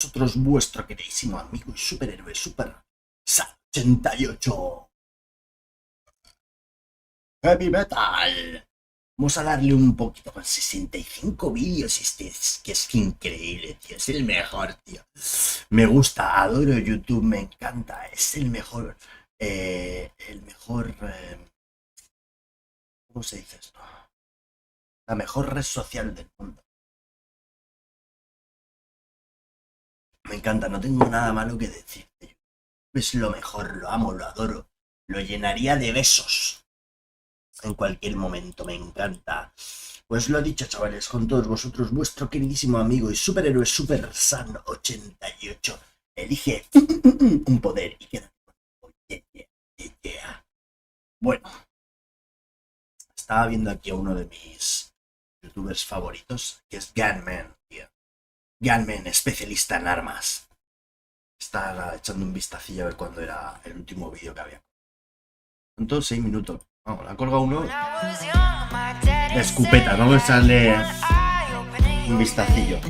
Vosotros, vuestro queridísimo amigo y superhéroe Super 88 Heavy Metal. Vamos a darle un poquito con 65 vídeos. Que es increíble, tío. Es el mejor, tío. Me gusta, adoro YouTube, me encanta. Es el mejor. ¿Cómo se dice esto? La mejor red social del mundo. Me encanta, no tengo nada malo que decir. Es lo mejor, lo amo, lo adoro. Lo llenaría de besos en cualquier momento, me encanta. Pues lo dicho, chavales, con todos vosotros, vuestro queridísimo amigo y superhéroe Super 88 elige un poder y queda. Bueno, estaba viendo aquí a uno de mis youtubers favoritos, que es Gunman, tío. Gunman, especialista en armas. Estaba echando un vistacillo a ver cuándo era el último vídeo que había. Entonces 6 minutos. Vamos, la colga uno. La escupeta, vamos a echarle un vistacillo.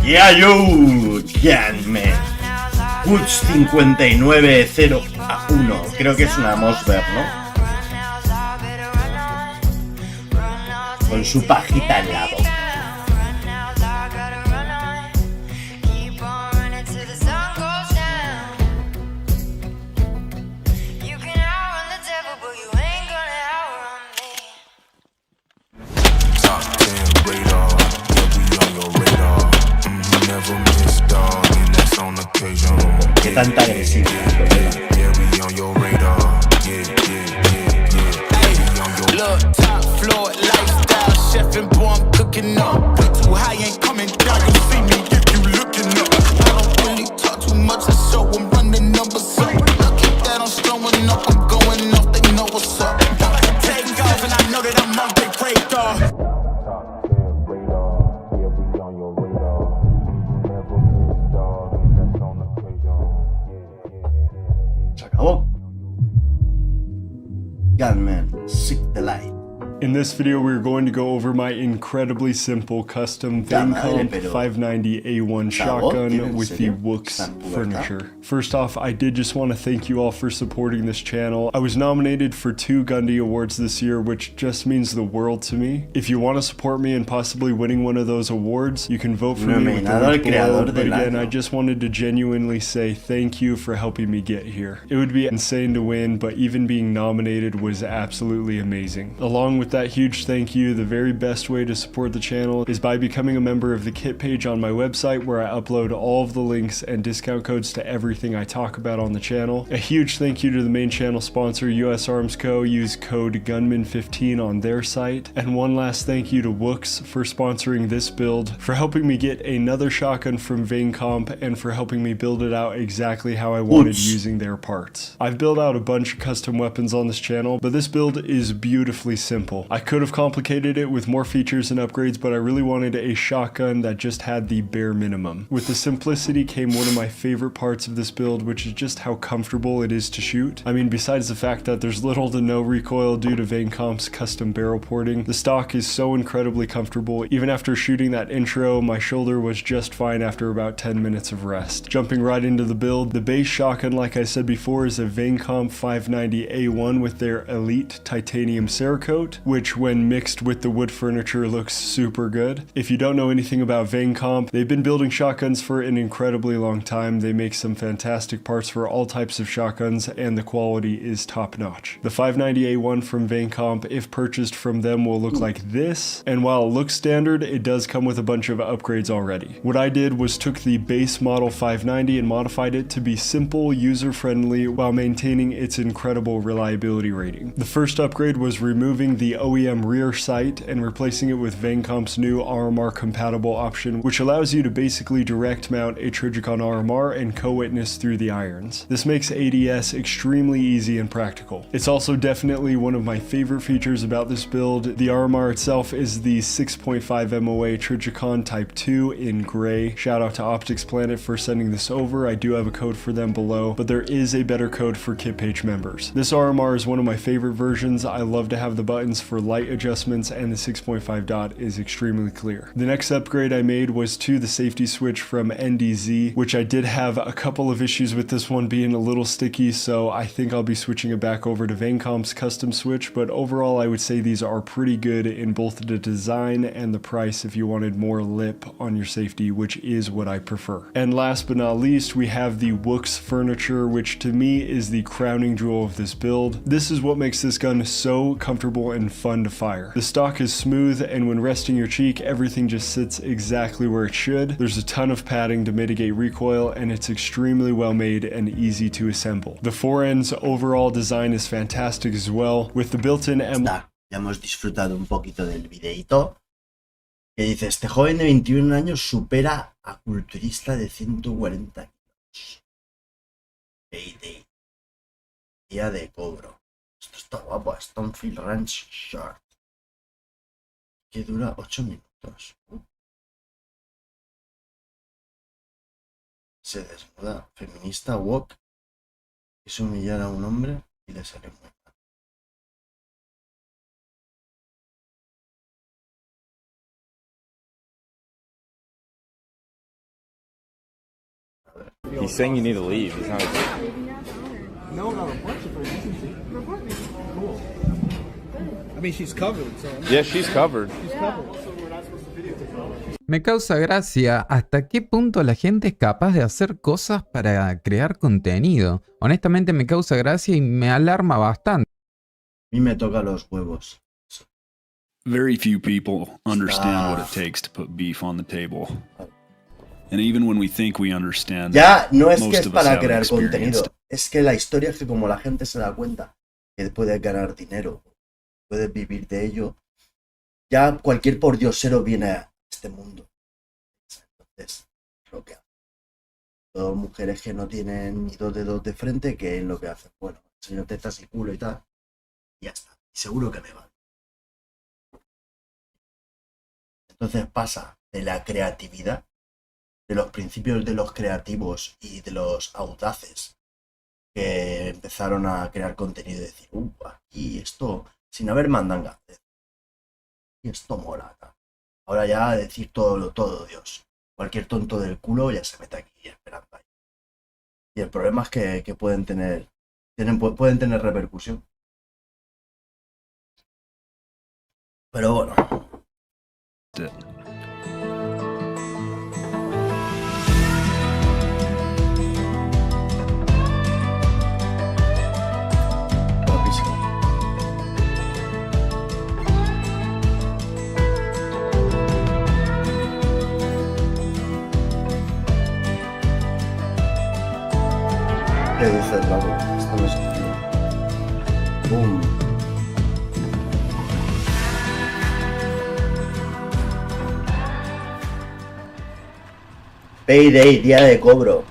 Yeah, yo, Gunman. Puts 5901. Creo que es una Mosberg, ¿no? Con su pajita en la boca. Qué tanta agresividad. Se acabó. Gunman, seek the light. In this video, we're going to go over my incredibly simple custom Vaincomp 590A1 shotgun with the Wooks furniture. First off, I did just want to thank you all for supporting this channel. I was nominated for 2 Gundy Awards this year, which just means the world to me. If you want to support me in possibly winning one of those awards, you can vote for me with the link below. But again, I just wanted to genuinely say thank you for helping me get here. It would be insane to win, but even being nominated was absolutely amazing. Along with that huge thank you, the very best way to support the channel is by becoming a member of the kit page on my website, where I upload all of the links and discount codes to everything I talk about on the channel. A huge thank you to the main channel sponsor, US Arms Co. Use code GUNMAN15 on their site. And one last thank you to Wooks for sponsoring this build, for helping me get another shotgun from Vaincomp, and for helping me build it out exactly how I wanted using their parts. I've built out a bunch of custom weapons on this channel, but this build is beautifully simple. I could have complicated it with more features and upgrades, but I really wanted a shotgun that just had the bare minimum. With the simplicity came one of my favorite parts of this build, which is just how comfortable it is to shoot. I mean, besides the fact that there's little to no recoil due to Vaincomp's custom barrel porting, the stock is so incredibly comfortable. Even after shooting that intro, my shoulder was just fine after about 10 minutes of rest. Jumping right into the build, the base shotgun, like I said before, is a Vaincomp 590A1 with their Elite Titanium Cerakote, which when mixed with the wood furniture looks super good. If you don't know anything about Vaincomp, they've been building shotguns for an incredibly long time. They make some fantastic parts for all types of shotguns, and the quality is top notch. The 590A1 from Vaincomp, if purchased from them, will look like this, and while it looks standard, it does come with a bunch of upgrades already. What I did was took the base model 590 and modified it to be simple, user-friendly, while maintaining its incredible reliability rating. The first upgrade was removing the OEM rear sight and replacing it with Vancomp's new RMR compatible option, which allows you to basically direct mount a Trijicon RMR and co-witness through the irons. This makes ADS extremely easy and practical. It's also definitely one of my favorite features about this build. The RMR itself is the 6.5 MOA Trijicon Type 2 in gray. Shout out to Optics Planet for sending this over. I do have a code for them below, but there is a better code for kit page members. This RMR is one of my favorite versions. I love to have the buttons for light adjustments, and the 6.5 dot is extremely clear. The next upgrade I made was to the safety switch from NDZ, which I did have a couple of issues with this one being a little sticky, so I think I'll be switching it back over to Vancomp's custom switch, but overall I would say these are pretty good in both the design and the price if you wanted more lip on your safety, which is what I prefer. And last but not least, we have the Wooks furniture, which to me is the crowning jewel of this build. This is what makes this gun so comfortable and fun to fire. The stock is smooth, and when resting your cheek, everything just sits exactly where it should. There's a ton of padding to mitigate recoil, and it's extremely well made and easy to assemble. The foreend's overall design is fantastic as well, with the built-in Ya hemos disfrutado un poquito del videito. Que dice, este joven de 21 años supera a culturista de 140 kilos. Payday. Día de cobro. Esto está guapo. Stonefield Ranch Short. Que dura 8 minutos. Se desnuda. Feminista walk. Es humillar a un hombre y le sale muy mal. He's saying you need to leave. He's not. No, not a bunch of her. Report me. Cool. I mean, she's covered, so. Yeah, she's covered. She's covered. So we're not supposed to videotape. Me causa gracia hasta qué punto la gente es capaz de hacer cosas para crear contenido. Honestamente me causa gracia y me alarma bastante. A mí me toca los huevos. Very few people understand what it takes to put beef on the table. And even when we think we understand, ya no es que most es of us para haven't crear experienced. contenido, es que la historia es que como la gente se da cuenta que puede ganar dinero, puede vivir de ello, ya cualquier pordiosero viene a este mundo. Entonces, lo que hace. Todas mujeres que no tienen ni dos dedos de frente, que es lo que hacen. Bueno, enseño tetas y culo y tal, y ya está. Y seguro que me van. Entonces pasa de la creatividad, de los principios de los creativos y de los audaces que empezaron a crear contenido y decir, aquí esto, sin haber mandanga, y esto mola acá. Ahora ya decir todo, Dios. Cualquier tonto del culo ya se mete aquí esperando ahí. Y el problema es que pueden tener repercusión. Pero bueno. ¿Qué dices, Lago? Esto no es tío. Boom. Payday, día de cobro.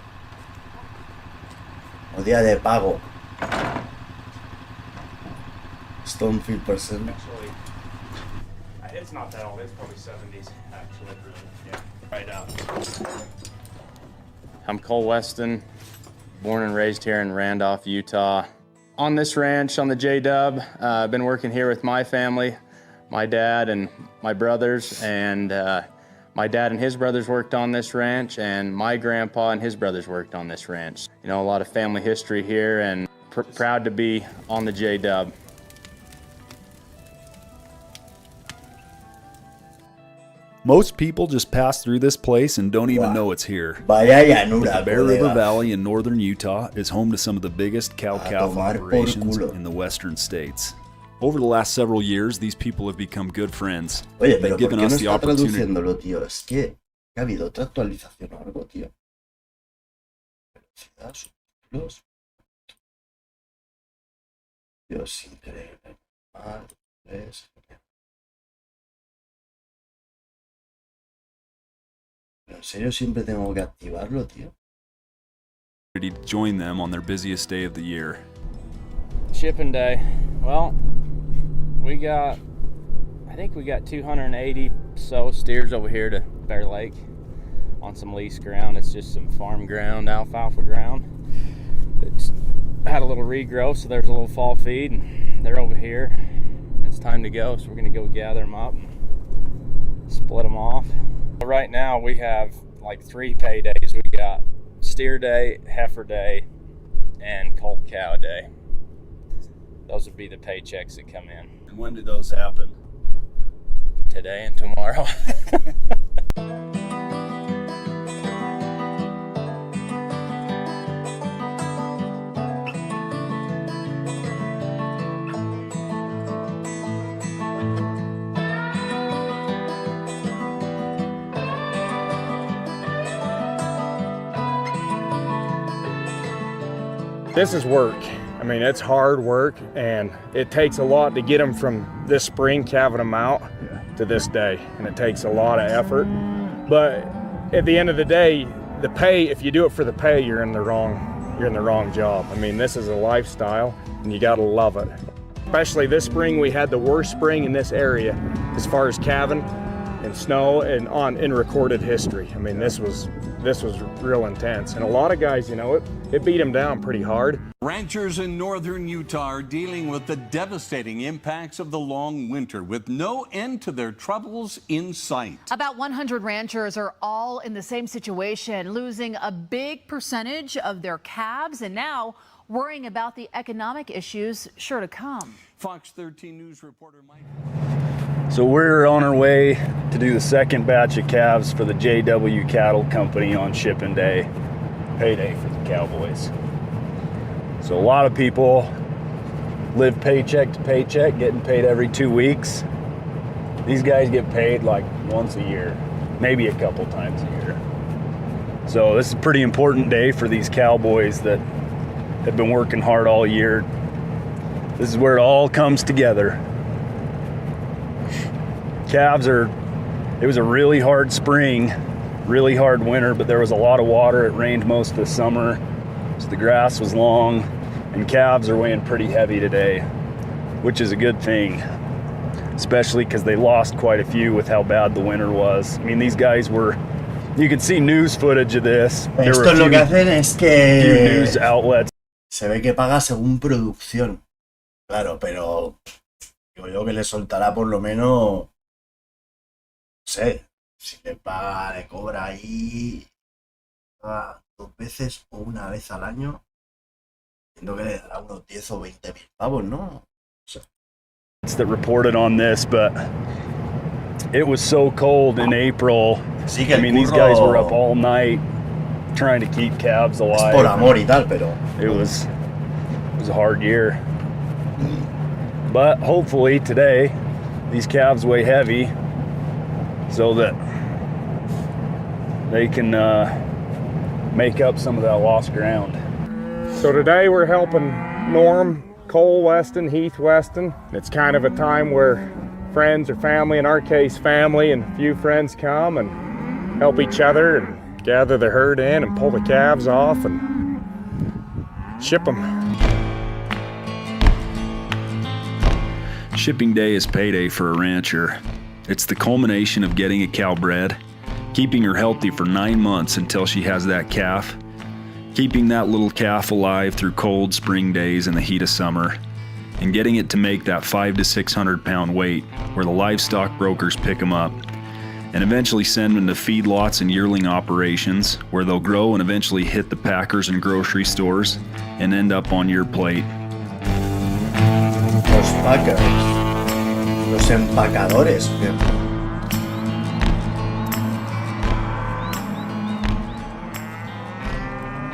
O día de pago. Stonefield percent. Actually, it's not that old. It's probably 70s, actually. Yeah. Right. I'm Cole Weston, born and raised here in Randolph, Utah. On this ranch on the J-Dub, I've been working here with my family, my dad and my brothers, and my dad and his brothers worked on this ranch, and my grandpa and his brothers worked on this ranch. You know, a lot of family history here, and proud to be on the J-Dub. Most people just pass through this place and don't even know it's here. Vaya llanura, But the Bear River colega. Valley in northern Utah is home to some of the biggest cow-calf tomar por operations culo. in the western states. Over the last several years, these people have become good friends. Oye, They've pero ¿por given qué no us the está opportunity. traduciéndolo, tío? Es que ha habido otra actualización o algo, tío. Velocidad, subtítulos. Dios, increíble. ¿En serio siempre tengo que activarlo, tío? To join them on their busiest day of the year. Shipping day. Well, I think we got 280 so steers over here to Bear Lake on some lease ground. It's just some farm ground, alfalfa ground. It's had a little regrowth, so there's a little fall feed, and they're over here. It's time to go, so we're gonna go gather them up and split them off. Right now we have like 3 pay days. We got steer day, heifer day, and colt cow day. Those would be the paychecks that come in. And when do those happen? Today and tomorrow. This is work. I mean, it's hard work, and it takes a lot to get them from this spring calving them out to this day, and it takes a lot of effort. But at the end of the day, the pay, if you do it for the pay, you're in the wrong job. I mean, this is a lifestyle, and you gotta love it. Especially this spring, we had the worst spring in this area as far as calving and snow and in recorded history. I mean, this was real intense, and a lot of guys, you know, it beat them down pretty hard. Ranchers in northern Utah are dealing with the devastating impacts of the long winter with no end to their troubles in sight. About 100 ranchers are all in the same situation, losing a big percentage of their calves and now worrying about the economic issues sure to come. Fox 13 News reporter Mike. So we're on our way to do the second batch of calves for the JW Cattle Company on shipping day, payday for the cowboys. So a lot of people live paycheck to paycheck, getting paid every 2 weeks. These guys get paid like once a year, maybe a couple times a year. So this is a pretty important day for these cowboys that have been working hard all year. This is where it all comes together. Calves it was a really hard spring, really hard winter, but there was a lot of water. It rained most of the summer, so the grass was long, and calves are weighing pretty heavy today, which is a good thing, especially because they lost quite a few with how bad the winter was. I mean, these guys you could see news footage of this. Esto lo que hacen es Few news outlets. Se ve que paga según producción. Claro, pero digo yo que le soltará por lo menos, no sé, si le paga, le cobra ahí 2 veces o una vez al año, entiendo que le dará unos 10 o 20 mil pavos, ¿no? O sea, that reported on this, but it was so cold in April. sí que I mean, these guys were up all night trying to keep calves es alive. por amor y tal, pero It was a hard year. But hopefully today, these calves weigh heavy so that they can make up some of that lost ground. So today we're helping Norm, Cole Weston, Heath Weston. It's kind of a time where friends or family, in our case family and a few friends, come and help each other and gather the herd in and pull the calves off and ship them. Shipping day is payday for a rancher. It's the culmination of getting a cow bred, keeping her healthy for 9 months until she has that calf, keeping that little calf alive through cold spring days in the heat of summer, and getting it to make that 500 to 600 pound weight where the livestock brokers pick them up and eventually send them to feedlots and yearling operations where they'll grow and eventually hit the packers and grocery stores and end up on your plate. los packers, los empacadores.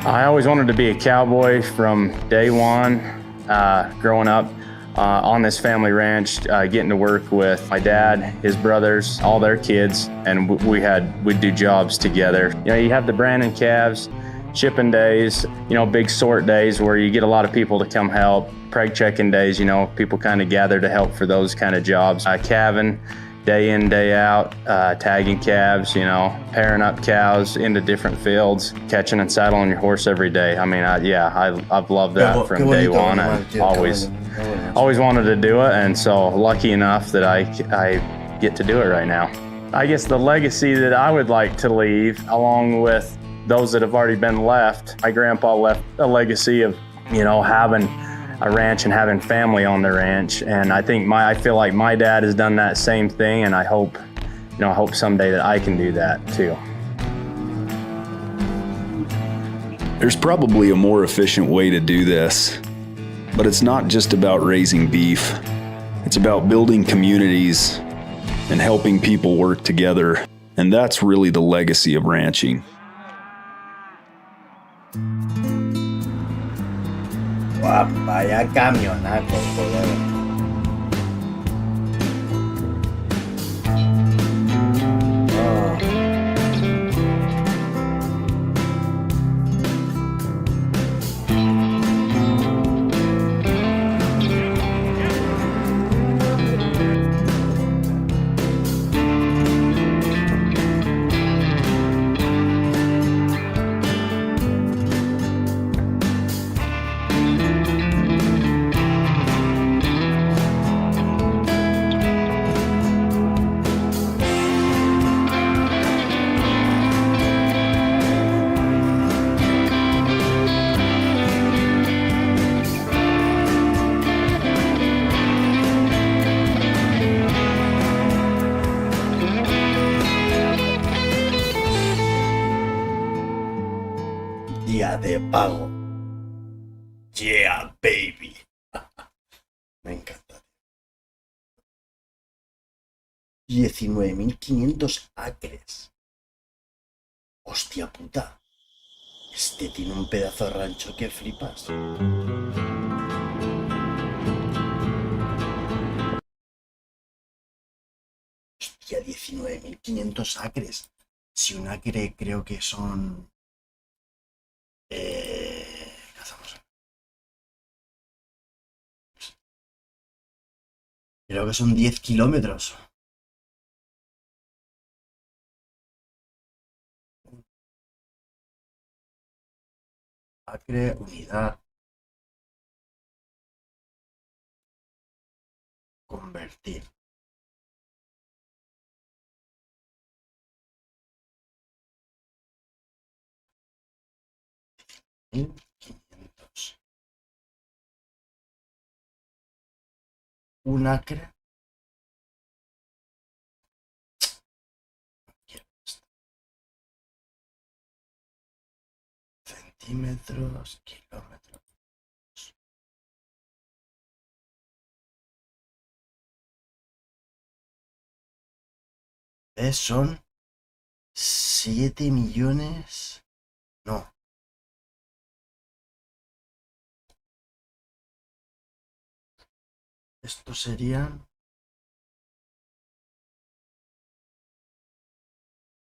I always wanted to be a cowboy from day one, growing up on this family ranch, getting to work with my dad, his brothers, all their kids, and we'd do jobs together. You know, you have the branding calves, shipping days, you know, big sort days where you get a lot of people to come help. Preg checking days, you know, people kind of gather to help for those kind of jobs. Calving, day in, day out, tagging calves, you know, pairing up cows into different fields, catching and saddling your horse every day. I mean, I've loved that from day one, and always wanted to do it, and so lucky enough that I get to do it right now. I guess the legacy that I would like to leave, along with those that have already been left, my grandpa left a legacy of, you know, having a ranch and having family on the ranch, and I feel like my dad has done that same thing, and I hope someday that I can do that too. There's probably a more efficient way to do this, but it's not just about raising beef. It's about building communities and helping people work together, and that's really the legacy of ranching. Vaya camionaco, joder. Día de pago. Yeah, baby. Me encanta. 19.500 acres. Hostia puta. Este tiene un pedazo de rancho que flipas. Hostia, 19.500 acres. Si un acre creo que son... ¿qué hacemos? Creo que son 10 kilómetros. Acre, unidad. Convertir. $1.500. Un acre. Centímetros, kilómetros. Son 7 millones. No. Estos serían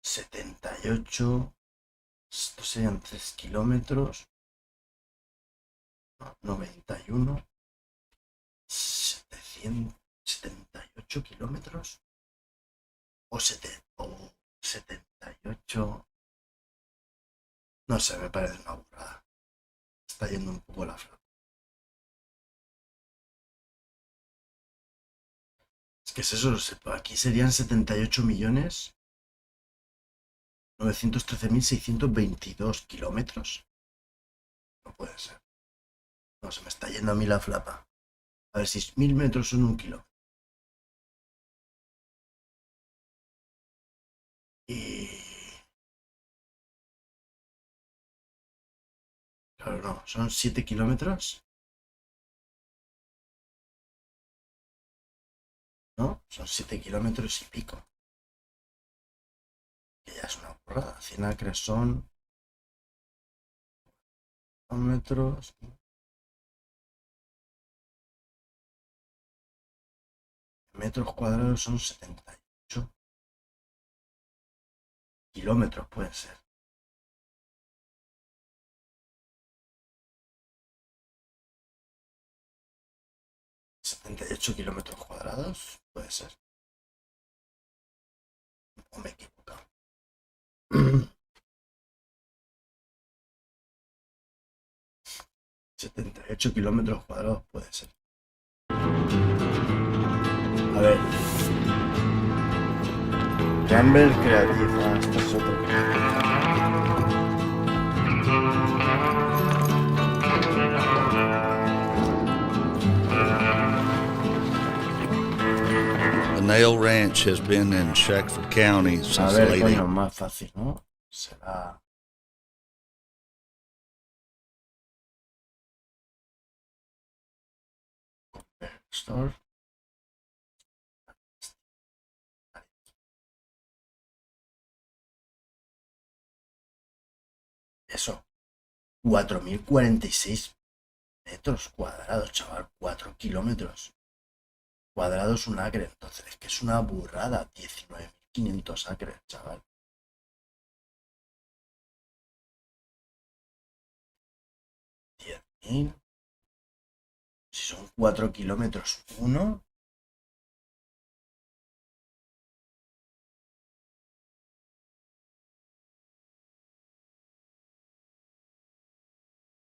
78. Estos serían 3 kilómetros. No, 91. 778 kilómetros. O 78. No sé, me parece una burrada. Está yendo un poco la flor. Es que es eso, aquí serían 78.913.622 kilómetros. No puede ser. No, se me está yendo a mí la flapa. A ver, 6.000 metros son 1 kilómetro. Y... claro, no, son 7 kilómetros. ¿No? Son 7 kilómetros y pico. Que ya es una burrada. 100 acres son... kilómetros... metros cuadrados son 78. Kilómetros pueden ser. 78 kilómetros cuadrados, puede ser. ¿O me he equivocado? 78 kilómetros cuadrados puede ser. A ver. Jamber Creative. Esto es otro. The Nail Ranch has been in Shackford County since the late 80s. Más fácil, ¿no? Será... Store. Eso. 4046 metros cuadrados, chaval. 4 kilómetros cuadrados un acre. Entonces es que es una burrada. 19.500 acres, chaval. 10.000. Si son 4 kilómetros uno.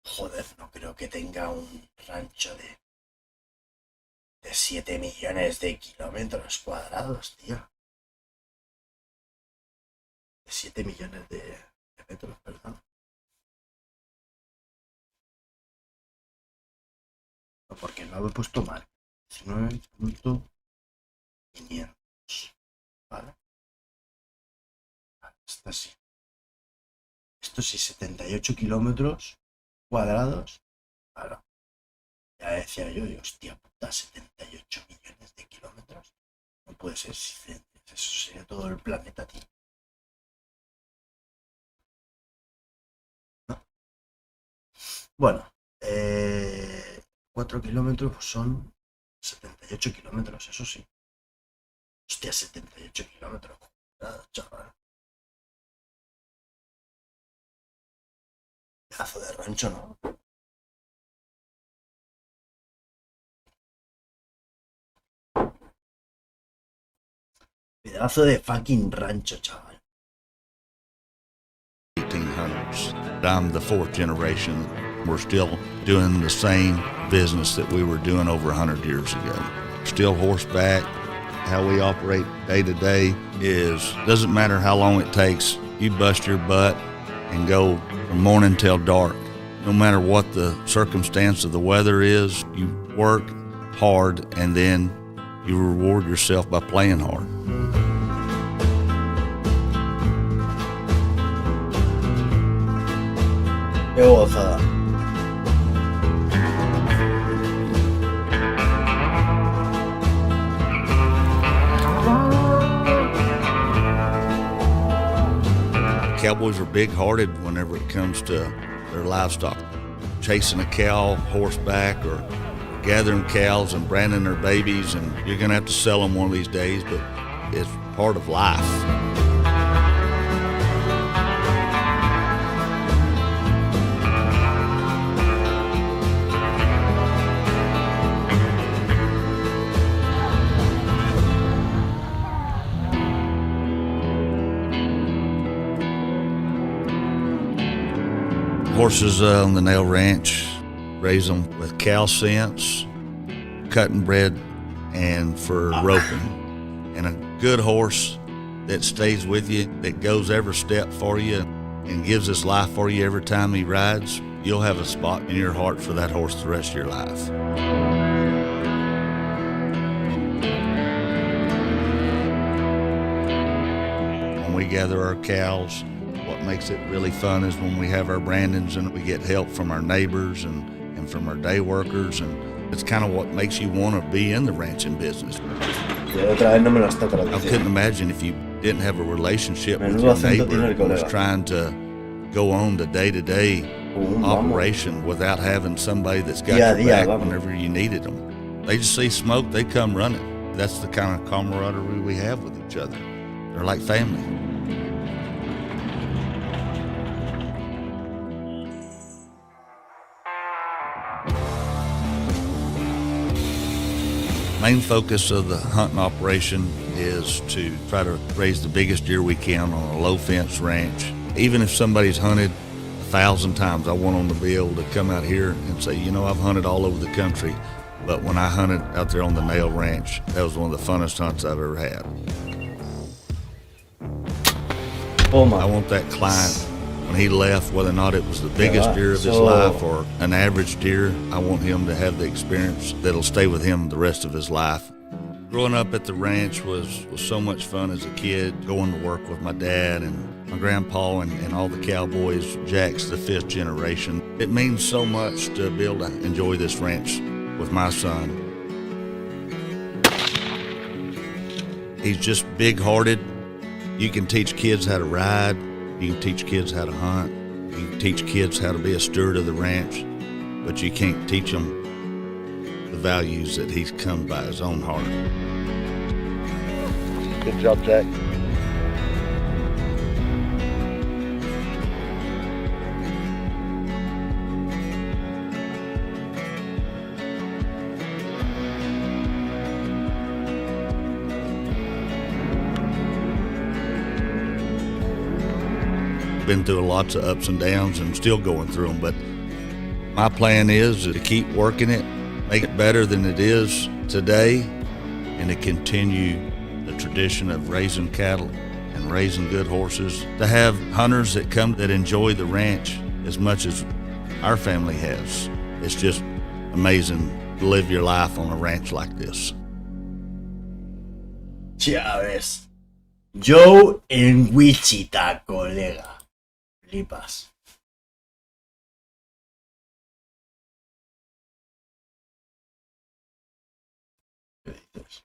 Joder, no creo que tenga un rancho de 7 millones de kilómetros cuadrados, tío. De 7 millones de metros, perdón. No, porque no lo he puesto mal. 19.500. ¿Vale? Esto sí. Esto sí, 78 kilómetros cuadrados. Claro. Ya decía yo, hostia puta, 78 millones de kilómetros. No puede ser, eso sería todo el planeta, tío. ¿No? Bueno, 4 kilómetros pues son 78 kilómetros, eso sí. Hostia, 78 kilómetros. Chaval. Pedazo de rancho, ¿no? Pedazo de fucking rancho, chaval. 1800s. I'm the fourth generation. We're still doing the same business that we were doing over 100 years ago. Still horseback. How we operate day to day is, doesn't matter how long it takes, you bust your butt and go from morning till dark. No matter what the circumstance of the weather is, you work hard and then you reward yourself by playing hard. Qué gozada. Cowboys are big-hearted whenever it comes to their livestock. Chasing a cow horseback or gathering cows and branding their babies, and you're going to have to sell them one of these days, but it's part of life. Horses on the Nail Ranch, raise them with cow scents, cutting bred, and for roping. And a good horse that stays with you, that goes every step for you and gives his life for you every time he rides, you'll have a spot in your heart for that horse the rest of your life. When we gather our cows, what makes it really fun is when we have our brandings and we get help from our neighbors and from our day workers, and it's kind of what makes you want to be in the ranching business. I couldn't imagine if you didn't have a relationship with your neighbor who was trying to go on the day-to-day operation without having somebody that's got your back whenever you needed them. They just see smoke, they come running. That's the kind of camaraderie we have with each other. They're like family. Main focus of the hunting operation is to try to raise the biggest deer we can on a low fence ranch. Even if somebody's hunted 1,000 times, I want them to be able to come out here and say, you know, I've hunted all over the country, but when I hunted out there on the Nail Ranch, that was one of the funnest hunts I've ever had. I want that client, when he left, whether or not it was the biggest deer of his life or an average deer, I want him to have the experience that'll stay with him the rest of his life. Growing up at the ranch was so much fun as a kid, going to work with my dad and my grandpa and all the cowboys. Jack's the 5th generation. It means so much to be able to enjoy this ranch with my son. He's just big-hearted. You can teach kids how to ride. You can teach kids how to hunt. You can teach kids how to be a steward of the ranch, but you can't teach them the values that he's come by his own heart. Good job, Jack. Been through lots of ups and downs and still going through them, but my plan is to keep working it, make it better than it is today, and to continue the tradition of raising cattle and raising good horses, to have hunters that come that enjoy the ranch as much as our family has. It's just amazing to live your life on a ranch like this. Ya ves. Joe en Wichita, colega. Flipas. ¿Qué dices?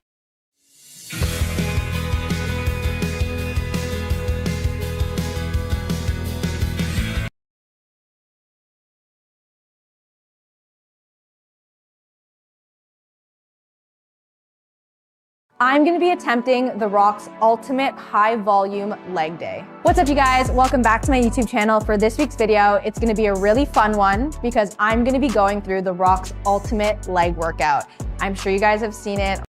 I'm going to be attempting The Rock's ultimate high volume leg day. What's up, you guys? Welcome back to my YouTube channel. For this week's video, it's going to be a really fun one because I'm going to be going through The Rock's ultimate leg workout. I'm sure you guys have seen it.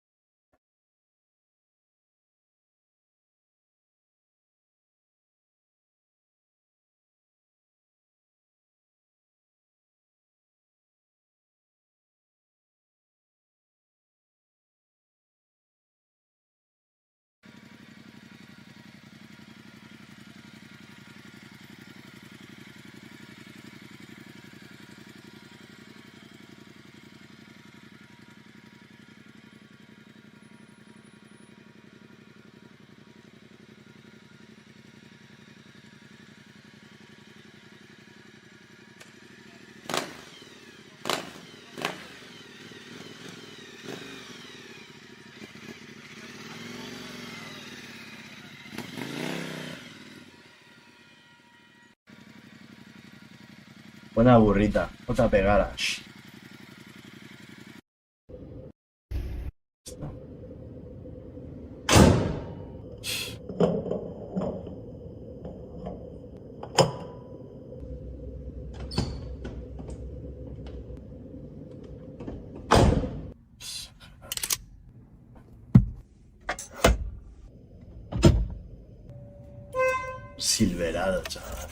Buena burrita, otra pegada. Shh. Silverado, chaval.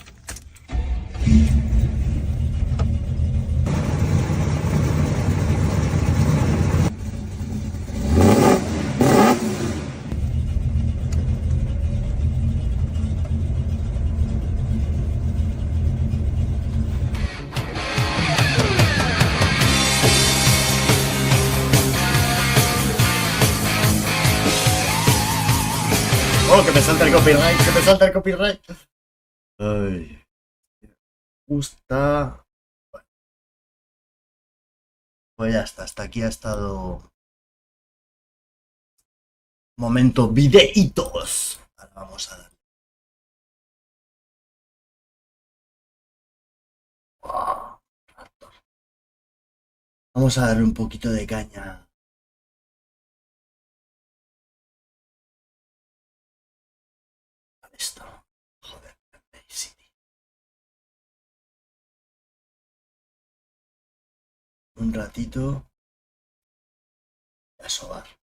Oh, que me salta el copyright, que me salta el copyright. Ay. Me gusta. Bueno. Pues ya está, hasta aquí ha estado. Momento videitos. Ahora vamos a dar. Wow, Raptor. Vamos a darle un poquito de caña. Esto, joder, City. Un ratito y a sobar.